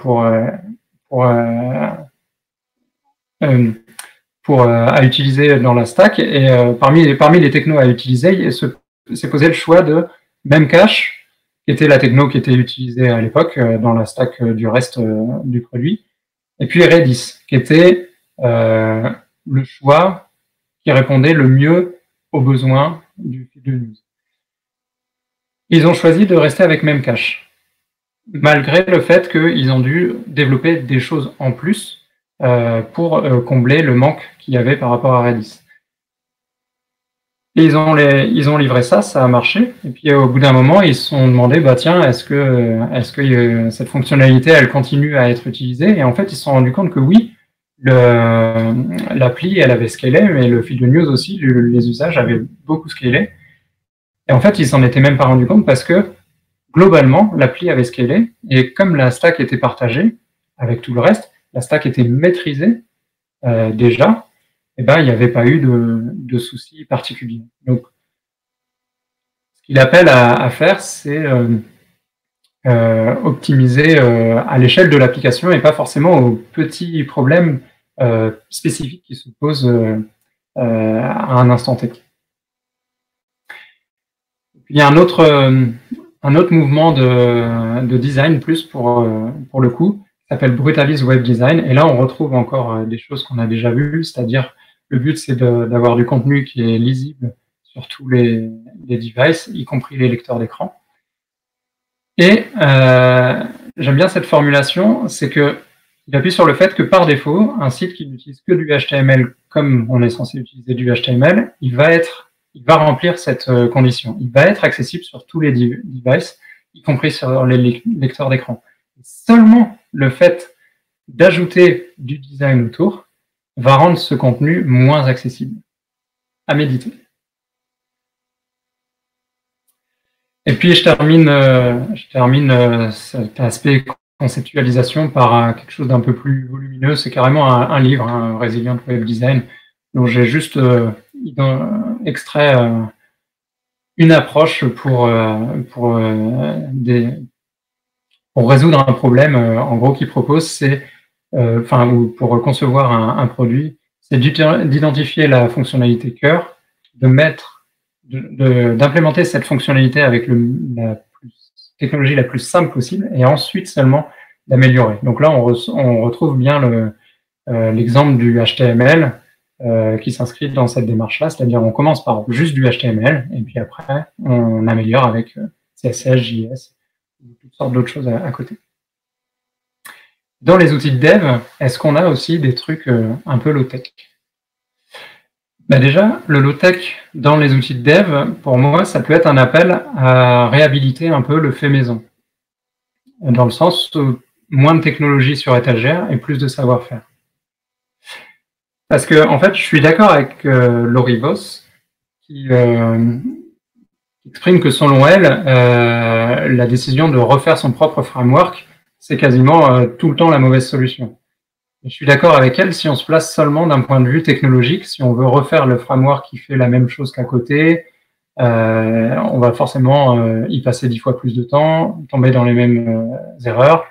à utiliser dans la stack. Et parmi les technos à utiliser, c'est posé le choix de Memcache, qui était la techno qui était utilisée à l'époque dans la stack du reste du produit, et puis Redis, qui était le choix qui répondait le mieux aux besoins du fil de news. Ils ont choisi de rester avec Memcache, malgré le fait qu'ils ont dû développer des choses en plus pour combler le manque qu'il y avait par rapport à Redis. Et ils ont livré ça, ça a marché. Et puis au bout d'un moment, ils se sont demandé, tiens, est-ce que cette fonctionnalité, elle continue à être utilisée? Et en fait, ils se sont rendus compte que oui, l'appli, elle avait scalé, mais le fil de news aussi, les usages avaient beaucoup scalé. Et en fait, ils s'en étaient même pas rendus compte parce que globalement, l'appli avait scalé, et comme la stack était partagée avec tout le reste, la stack était maîtrisée déjà, et il n'y avait pas eu de soucis particuliers. Donc, ce qu'il appelle à faire, c'est optimiser à l'échelle de l'application et pas forcément aux petits problèmes spécifiques qui se posent à un instant T. Il y a un autre mouvement de design plus pour le coup, qui s'appelle Brutalist Web Design. Et là, on retrouve encore des choses qu'on a déjà vues, c'est-à-dire le but, c'est d'avoir du contenu qui est lisible sur tous les devices, y compris les lecteurs d'écran. Et j'aime bien cette formulation, c'est qu'il appuie sur le fait que par défaut, un site qui n'utilise que du HTML comme on est censé utiliser du HTML, il va remplir cette condition. Il va être accessible sur tous les devices, y compris sur les lecteurs d'écran. Seulement le fait d'ajouter du design autour va rendre ce contenu moins accessible. À méditer. Et puis je termine cet aspect conceptualisation par quelque chose d'un peu plus volumineux. C'est carrément un livre, Resilient Web Design, dont j'ai juste extrait une approche pour résoudre un problème. En gros, qu'il propose, c'est ou pour concevoir un produit, c'est d'identifier la fonctionnalité cœur, d'implémenter cette fonctionnalité avec la technologie la plus simple possible, et ensuite seulement d'améliorer. Donc là, on retrouve bien l'exemple du HTML qui s'inscrit dans cette démarche-là, c'est-à-dire on commence par juste du HTML, et puis après, on améliore avec CSS, JS, toutes sortes d'autres choses à côté. Dans les outils de dev, est-ce qu'on a aussi des trucs un peu low-tech? Déjà, le low-tech dans les outils de dev, pour moi, ça peut être un appel à réhabiliter un peu le fait maison. Dans le sens où moins de technologie sur étagère et plus de savoir-faire. Parce que, en fait, je suis d'accord avec Laurie Voss, qui exprime que selon elle, la décision de refaire son propre framework, c'est quasiment tout le temps la mauvaise solution. Je suis d'accord avec elle si on se place seulement d'un point de vue technologique, si on veut refaire le framework qui fait la même chose qu'à côté, on va forcément y passer 10 fois plus de temps, tomber dans les mêmes erreurs.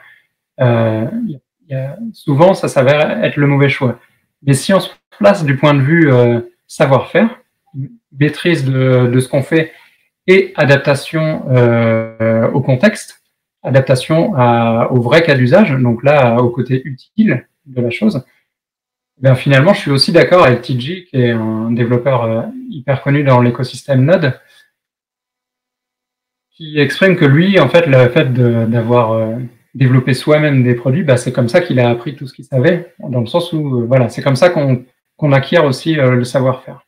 Souvent, ça s'avère être le mauvais choix. Mais si on se place du point de vue savoir-faire, maîtrise de ce qu'on fait et adaptation au contexte, adaptation au vrai cas d'usage, donc là, au côté utile de la chose, finalement, je suis aussi d'accord avec TJ, qui est un développeur hyper connu dans l'écosystème Node, qui exprime que lui, en fait, le fait d'avoir développé soi-même des produits, c'est comme ça qu'il a appris tout ce qu'il savait, dans le sens où, voilà, c'est comme ça qu'on acquiert aussi le savoir-faire.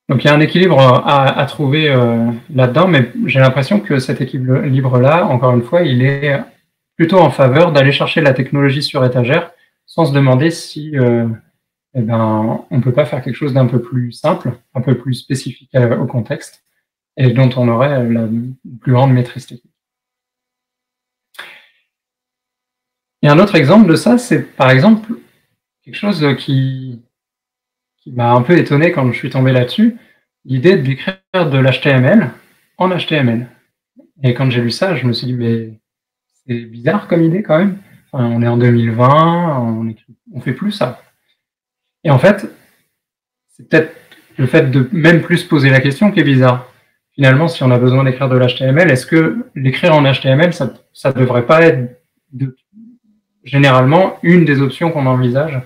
Donc il y a un équilibre à trouver là-dedans, mais j'ai l'impression que cet équilibre-là, encore une fois, il est plutôt en faveur d'aller chercher la technologie sur étagère sans se demander si on peut pas faire quelque chose d'un peu plus simple, un peu plus spécifique au contexte, et dont on aurait la plus grande maîtrise technique. Et un autre exemple de ça, c'est par exemple quelque chose qui m'a un peu étonné quand je suis tombé là-dessus, l'idée d'écrire de l'HTML en HTML. Et quand j'ai lu ça, je me suis dit, mais c'est bizarre comme idée quand même. Enfin, on est en 2020, on fait plus ça. Et en fait, c'est peut-être le fait de même plus poser la question qui est bizarre. Finalement, si on a besoin d'écrire de l'HTML, est-ce que l'écrire en HTML, ça devrait pas être généralement une des options qu'on envisage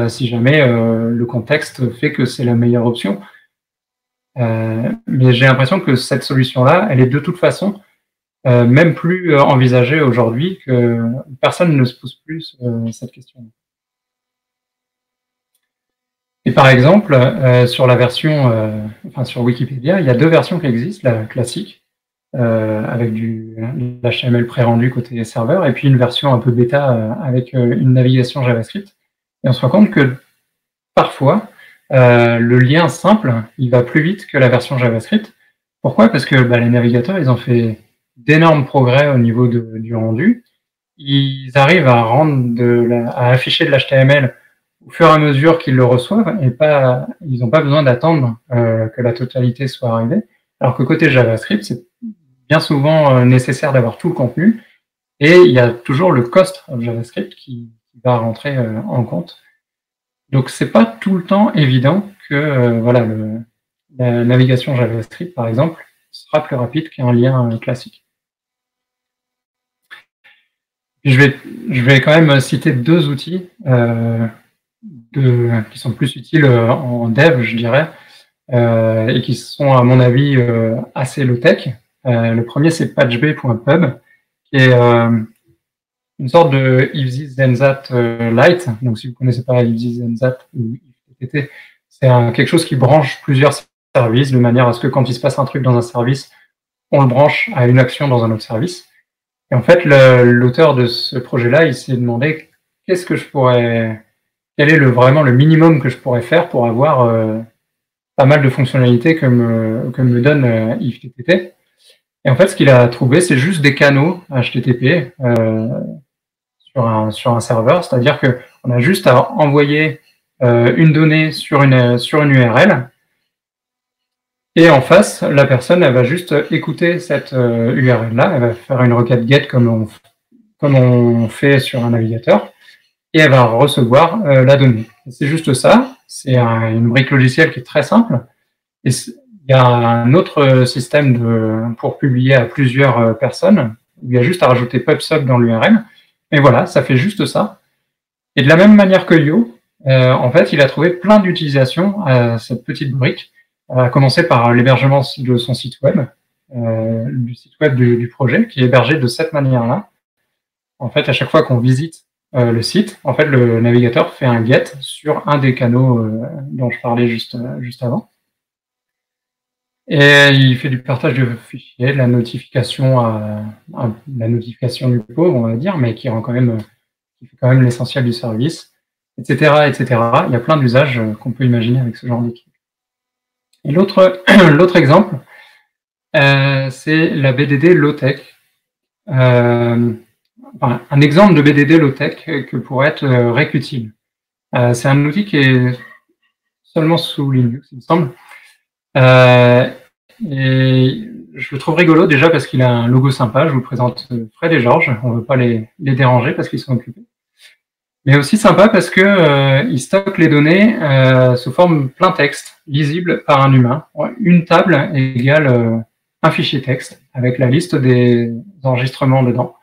si jamais le contexte fait que c'est la meilleure option. Mais j'ai l'impression que cette solution-là, elle est de toute façon même plus envisagée aujourd'hui, que personne ne se pose plus cette question. Et par exemple, sur la version, sur Wikipédia, il y a deux versions qui existent, la classique, avec l'HTML pré-rendu côté serveur, et puis une version un peu bêta avec une navigation JavaScript. Et on se rend compte que parfois, le lien simple, il va plus vite que la version JavaScript. Pourquoi? Parce que les navigateurs, ils ont fait d'énormes progrès au niveau du rendu. Ils arrivent à afficher de l'HTML au fur et à mesure qu'ils le reçoivent, et ils n'ont pas besoin d'attendre que la totalité soit arrivée. Alors que côté JavaScript, c'est bien souvent nécessaire d'avoir tout le contenu, et il y a toujours le cost of JavaScript qui va rentrer en compte. Donc c'est pas tout le temps évident que la navigation JavaScript, par exemple, sera plus rapide qu'un lien classique. Je vais quand même citer deux outils qui sont plus utiles en dev, je dirais, et qui sont, à mon avis, assez low-tech. Le premier, c'est patchb.pub, qui est une sorte de if this then that Lite. Donc, si vous ne connaissez pas if this then that ou IFTTT, c'est quelque chose qui branche plusieurs services de manière à ce que quand il se passe un truc dans un service, on le branche à une action dans un autre service. Et en fait, l'auteur de ce projet-là, il s'est demandé quel est vraiment le minimum que je pourrais faire pour avoir pas mal de fonctionnalités que me donne IFTTT. Et en fait, ce qu'il a trouvé, c'est juste des canaux HTTP sur un serveur, c'est-à-dire qu'on a juste à envoyer une donnée sur une URL, et en face, la personne, elle va juste écouter cette URL-là, elle va faire une requête GET comme comme on fait sur un navigateur, et elle va recevoir la donnée. C'est juste ça, c'est une brique logicielle qui est très simple. Et il y a un autre système pour publier à plusieurs personnes, où il y a juste à rajouter PubSub dans l'URL. Et voilà, ça fait juste ça. Et de la même manière que Yo, en fait, il a trouvé plein d'utilisations à cette petite brique, à commencer par l'hébergement de son site web, du site web du projet, qui est hébergé de cette manière-là. En fait, à chaque fois qu'on visite le site, en fait, le navigateur fait un get sur un des canaux dont je parlais juste avant. Et il fait du partage de fichiers, de la notification la notification du pauvre, on va dire, mais qui fait quand même l'essentiel du service, etc., etc. Il y a plein d'usages qu'on peut imaginer avec ce genre d'équipe. Et l'autre exemple, c'est la BDD low-tech. Un exemple de BDD low-tech que pourrait être Recutile. C'est un outil qui est seulement sous Linux, il me semble. Et je le trouve rigolo déjà parce qu'il a un logo sympa. Je vous présente Fred et Georges. On ne veut pas les déranger parce qu'ils sont occupés. Mais aussi sympa parce que il stocke les données sous forme plein texte, lisible par un humain. Une table égale un fichier texte avec la liste des enregistrements dedans.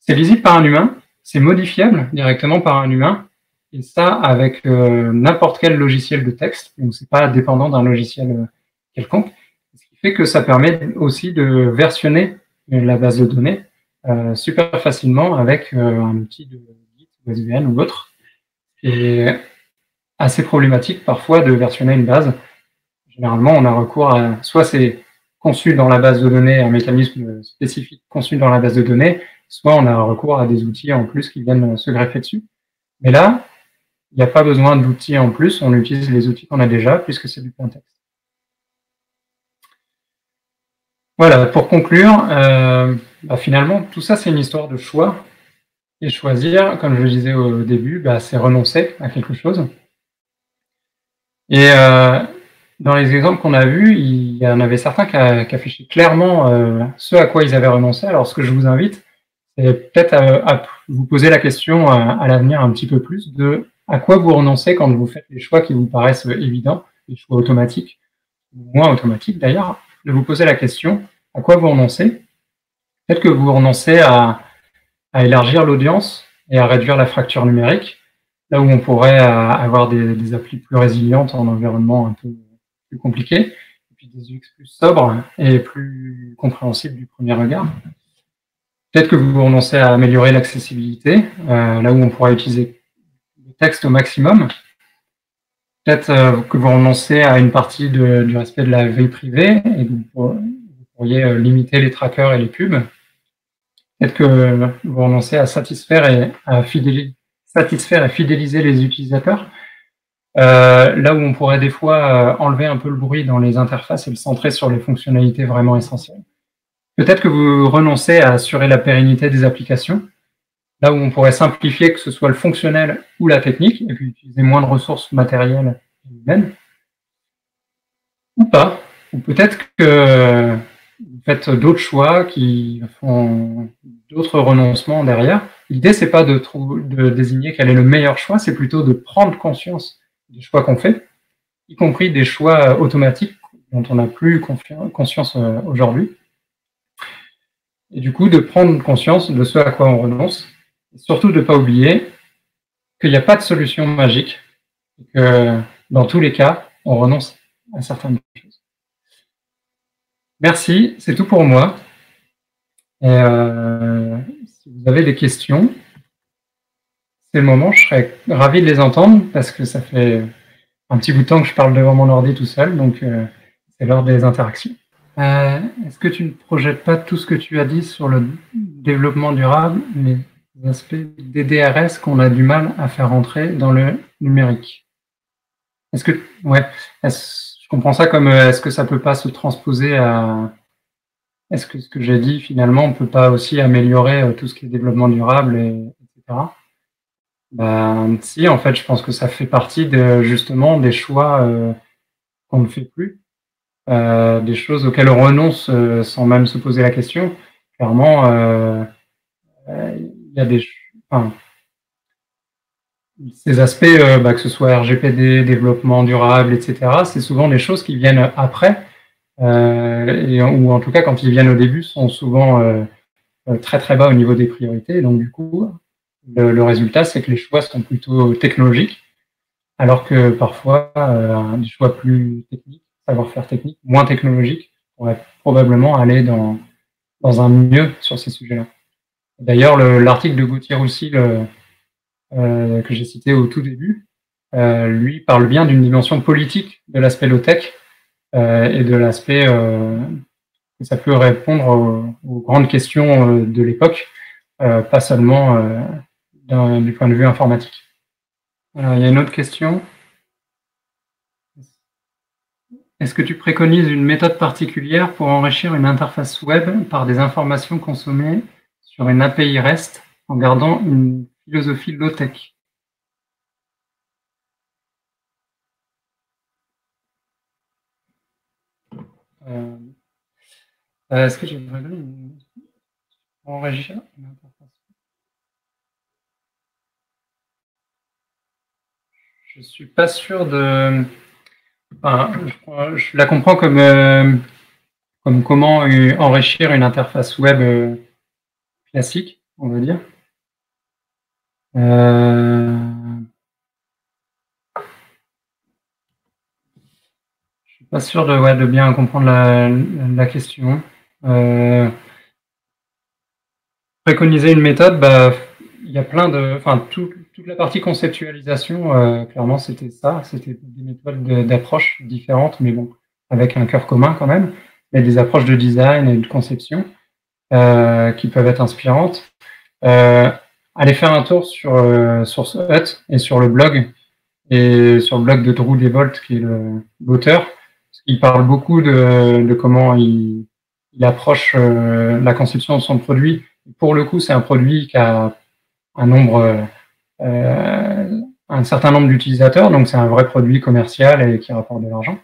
C'est lisible par un humain, c'est modifiable directement par un humain, et ça avec n'importe quel logiciel de texte. Donc c'est pas dépendant d'un logiciel quelconque. Ce qui fait que ça permet aussi de versionner la base de données super facilement avec un outil de Git, SVN ou autre. Et assez problématique parfois de versionner une base. Généralement, on a recours à soit c'est conçu dans la base de données, un mécanisme spécifique conçu dans la base de données, soit on a recours à des outils en plus qui viennent se greffer dessus. Mais là, il n'y a pas besoin d'outils en plus, on utilise les outils qu'on a déjà puisque c'est du plain texte. Voilà, pour conclure, finalement, tout ça, c'est une histoire de choix. Et choisir, comme je le disais au début, c'est renoncer à quelque chose. Et dans les exemples qu'on a vus, il y en avait certains qui affichaient clairement ce à quoi ils avaient renoncé. Alors, ce que je vous invite, c'est peut-être à vous poser la question à l'avenir un petit peu plus de à quoi vous renoncez quand vous faites les choix qui vous paraissent évidents, les choix automatiques, ou moins automatiques d'ailleurs, de vous poser la question à quoi vous renoncez. Peut-être que vous renoncez à élargir l'audience et à réduire la fracture numérique, là où on pourrait avoir des applis plus résilientes en environnement un peu plus compliqué, et puis des UX plus sobres et plus compréhensibles du premier regard. Peut-être que vous renoncez à améliorer l'accessibilité, là où on pourrait utiliser le texte au maximum. Peut-être que vous renoncez à une partie du respect de la vie privée et que vous pourriez limiter les trackers et les pubs. Peut-être que vous renoncez à satisfaire et fidéliser les utilisateurs, là où on pourrait des fois enlever un peu le bruit dans les interfaces et le centrer sur les fonctionnalités vraiment essentielles. Peut-être que vous renoncez à assurer la pérennité des applications, là où on pourrait simplifier que ce soit le fonctionnel ou la technique, et puis utiliser moins de ressources matérielles et humaines. Ou pas. Ou peut-être que vous faites d'autres choix qui font d'autres renoncements derrière. L'idée, c'est pas de désigner quel est le meilleur choix, c'est plutôt de prendre conscience des choix qu'on fait, y compris des choix automatiques dont on n'a plus conscience aujourd'hui. Et du coup, de prendre conscience de ce à quoi on renonce, et surtout de ne pas oublier qu'il n'y a pas de solution magique, et que dans tous les cas, on renonce à certaines choses. Merci, c'est tout pour moi. Et si vous avez des questions, c'est le moment, je serais ravi de les entendre parce que ça fait un petit bout de temps que je parle devant mon ordi tout seul, donc c'est l'heure des interactions. Est-ce que tu ne projettes pas tout ce que tu as dit sur le développement durable, les aspects des DRS qu'on a du mal à faire entrer dans le numérique? Est-ce que, je comprends ça comme est-ce que ça peut pas se transposer à... Est-ce que ce que j'ai dit, finalement, on peut pas aussi améliorer tout ce qui est développement durable, etc. Si, en fait, je pense que ça fait partie justement des choix qu'on ne fait plus. Des choses auxquelles on renonce sans même se poser la question. Clairement, il y a enfin, ces aspects, que ce soit RGPD, développement durable, etc., c'est souvent des choses qui viennent après, ou en tout cas quand ils viennent au début, sont souvent très très bas au niveau des priorités. Donc du coup, le résultat, c'est que les choix sont plutôt technologiques, alors que parfois, des choix plus techniques, savoir-faire technique, moins technologiques, pourraient probablement aller dans un mieux sur ces sujets-là. D'ailleurs, l'article de Gauthier Roussy, que j'ai cité au tout début, lui parle bien d'une dimension politique de l'aspect low-tech et de l'aspect que ça peut répondre aux grandes questions de l'époque, pas seulement du point de vue informatique. Alors, il y a une autre question. Est-ce que tu préconises une méthode particulière pour enrichir une interface web par des informations consommées sur une API REST en gardant une philosophie low-tech? Est-ce que je vais donner enrichir une interface? Je suis pas sûr de. Enfin, je la comprends comme comment enrichir une interface web classique, on va dire. Je suis pas sûr de bien comprendre la question. Préconiser une méthode, il y a plein de, enfin, toute la partie conceptualisation, clairement, c'était ça. C'était des méthodes d'approche différentes, mais bon, avec un cœur commun quand même, mais des approches de design et de conception qui peuvent être inspirantes. Allez faire un tour sur Sourcehut et sur le blog, et sur le blog de Drew Devolt, qui est l'auteur. Il parle beaucoup de comment il approche la conception de son produit. Pour le coup, c'est un produit qui a un certain nombre d'utilisateurs, donc c'est un vrai produit commercial et qui rapporte de l'argent.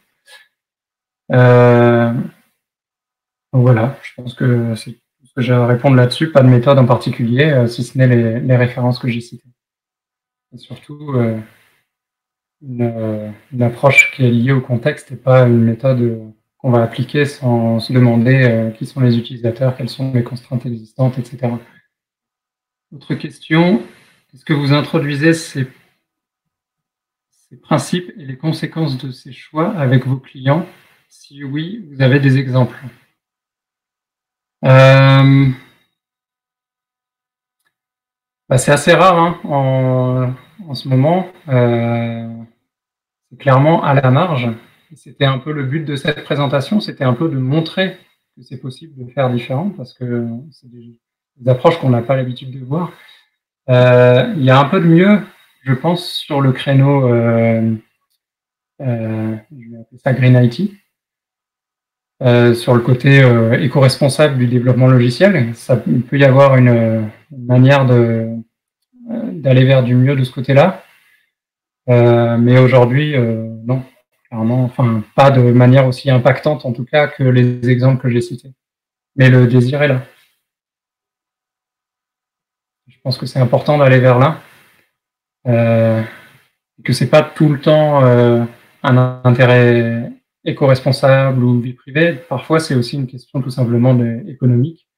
Donc voilà, je pense que c'est tout ce que j'ai à répondre là-dessus. Pas de méthode en particulier, si ce n'est les références que j'ai citées. Et surtout, une approche qui est liée au contexte et pas une méthode qu'on va appliquer sans se demander qui sont les utilisateurs, quelles sont les contraintes existantes, etc. Autre question, est-ce que vous introduisez ces principes et les conséquences de ces choix avec vos clients? Si oui, vous avez des exemples? C'est assez rare hein, en ce moment. C'est clairement à la marge. C'était un peu le but de cette présentation, c'était un peu de montrer que c'est possible de faire différent, parce que c'est des approches qu'on n'a pas l'habitude de voir. Il y a un peu de mieux, je pense, sur le créneau, je vais appeler ça Green IT, sur le côté éco-responsable du développement logiciel. Il peut y avoir une manière d'aller vers du mieux de ce côté-là. Mais aujourd'hui, non. Clairement, enfin, pas de manière aussi impactante, en tout cas, que les exemples que j'ai cités. Mais le désir est là. Je pense que c'est important d'aller vers là. Que c'est pas tout le temps un intérêt éco-responsable ou vie privée. Parfois, c'est aussi une question tout simplement économique.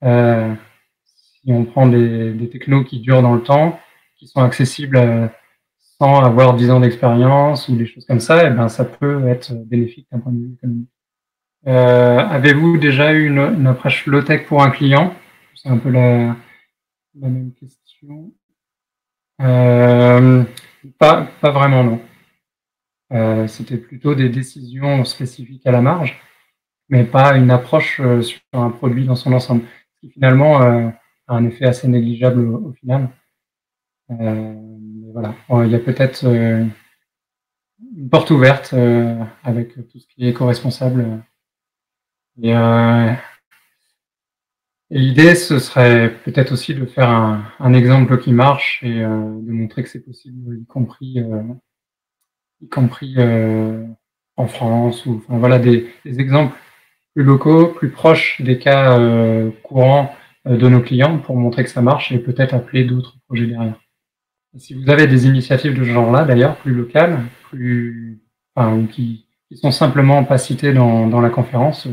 Si on prend des technos qui durent dans le temps, qui sont accessibles sans avoir 10 ans d'expérience ou des choses comme ça, et ben ça peut être bénéfique d'un point de vue économique. Avez-vous déjà eu une approche low-tech pour un client? C'est un peu la même question. Pas vraiment, non. C'était plutôt des décisions spécifiques à la marge, mais pas une approche sur un produit dans son ensemble, ce qui finalement a un effet assez négligeable au final. Mais voilà, il y a peut-être une porte ouverte avec tout ce qui est éco-responsable. Et l'idée, ce serait peut-être aussi de faire un exemple qui marche et de montrer que c'est possible, y compris en France, enfin voilà, des exemples plus locaux, plus proches des cas courants de nos clients pour montrer que ça marche et peut-être appeler d'autres projets derrière. Et si vous avez des initiatives de ce genre-là, d'ailleurs, plus locales, ou qui sont simplement pas citées dans la conférence,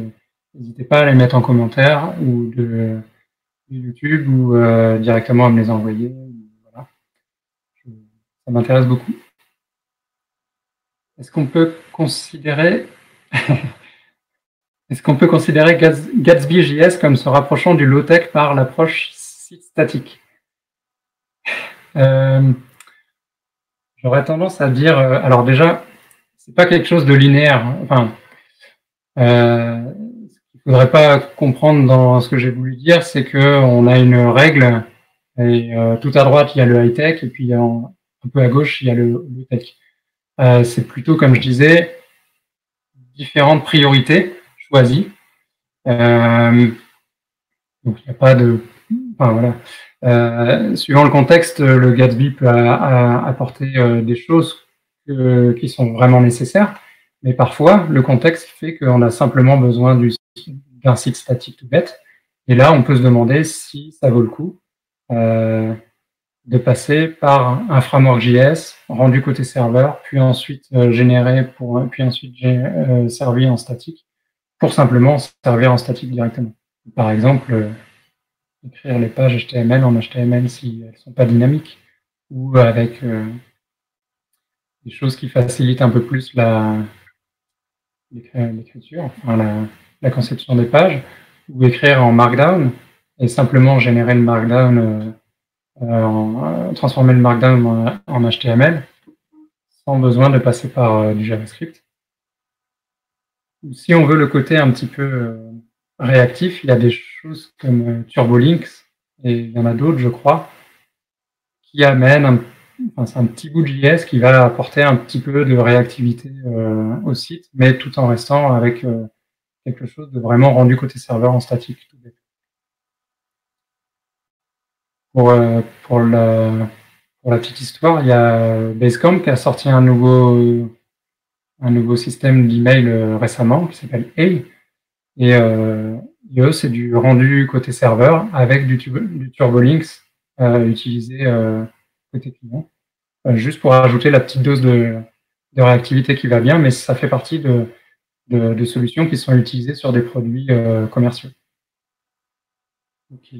n'hésitez pas à les mettre en commentaire ou de YouTube ou directement à me les envoyer. Voilà. Ça m'intéresse beaucoup. Est-ce qu'on peut considérer Gatsby.js comme se rapprochant du low-tech par l'approche site statique? J'aurais tendance à dire, alors déjà, c'est pas quelque chose de linéaire. Enfin, ce qu'il faudrait pas comprendre dans ce que j'ai voulu dire, c'est que on a une règle et tout à droite il y a le high tech et puis un peu à gauche il y a le tech. C'est plutôt, comme je disais, différentes priorités choisies. Donc il n'y a pas de, enfin voilà. Suivant le contexte, le Gatsby peut apporter des choses qui sont vraiment nécessaires, mais parfois le contexte fait qu'on a simplement besoin d'un site statique tout bête. Et là, on peut se demander si ça vaut le coup de passer par un framework JS rendu côté serveur, puis ensuite puis ensuite servi en statique, pour simplement servir en statique directement. Par exemple, écrire les pages HTML en HTML si elles ne sont pas dynamiques, ou avec des choses qui facilitent un peu plus l'écriture, enfin la conception des pages, ou écrire en Markdown et simplement générer le Markdown, transformer le Markdown en HTML sans besoin de passer par du JavaScript. Ou si on veut le côté un petit peu réactif, il y a des choses comme TurboLinks, et il y en a d'autres, je crois, qui amènent c'est un petit bout de JS qui va apporter un petit peu de réactivité au site, mais tout en restant avec quelque chose de vraiment rendu côté serveur en statique. Pour la petite histoire, il y a Basecamp qui a sorti un nouveau système d'email récemment qui s'appelle A. Et eux, c'est du rendu côté serveur avec du TurboLinks utilisé côté client. Juste pour ajouter la petite dose de réactivité qui va bien, mais ça fait partie de solutions qui sont utilisées sur des produits commerciaux. Ok.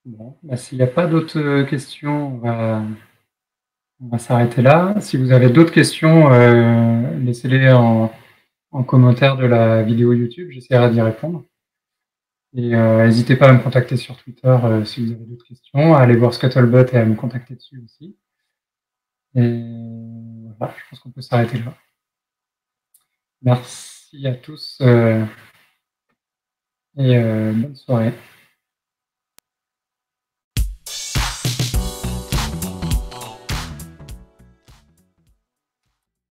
Bon, bah, s'il n'y a pas d'autres questions, on va s'arrêter là. Si vous avez d'autres questions, laissez-les en commentaire de la vidéo YouTube, j'essaierai d'y répondre. Et n'hésitez pas à me contacter sur Twitter si vous avez d'autres questions, à aller voir Scuttlebutt et à me contacter dessus aussi. Et voilà, je pense qu'on peut s'arrêter là. Merci à tous et bonne soirée.